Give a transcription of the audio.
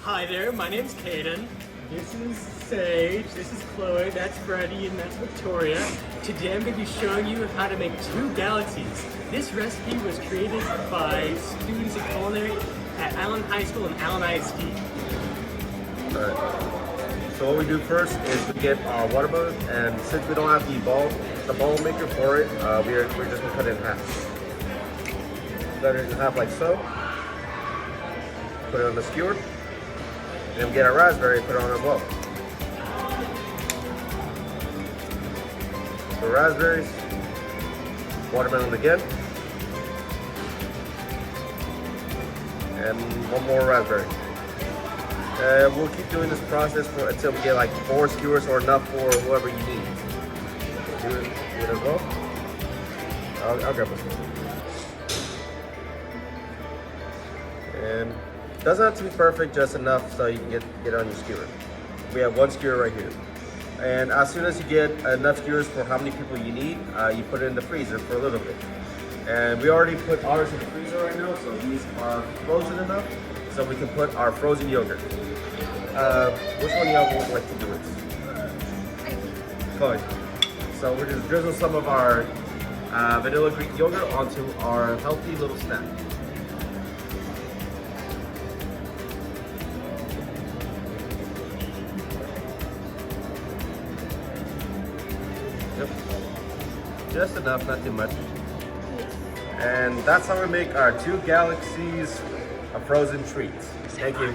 Hi there, my name's Kaden. This is Sage, this is Chloe, that's Freddie, and that's Victoria. Today I'm going to be showing you how to make Two Galaxies. This recipe was created by students in culinary at Allen High School and Allen ISD. Alright. So what we do first is we get our watermelon, and since we don't have the ball maker for it, we're just gonna cut it in half. Cut it in half like so. Put it on the skewer. And then we get our raspberry, put it on as well. So raspberries, watermelon again, and one more raspberry. We'll keep doing this process until we get like 4 skewers or enough for whoever you need. Do it as well. I'll grab this one. And it doesn't have to be perfect, just enough so you can get it on your skewer. We have 1 skewer right here. And as soon as you get enough skewers for how many people you need, you put it in the freezer for a little bit. And we already put ours in the freezer right now, so these are frozen enough so we can put our frozen yogurt. Which one of y'all would like to do it? Chloe. So we're just drizzle some of our vanilla Greek yogurt onto our healthy little snack. Yep. Just enough, not too much. And that's how we make our Two Galaxies of frozen treats. Thank you.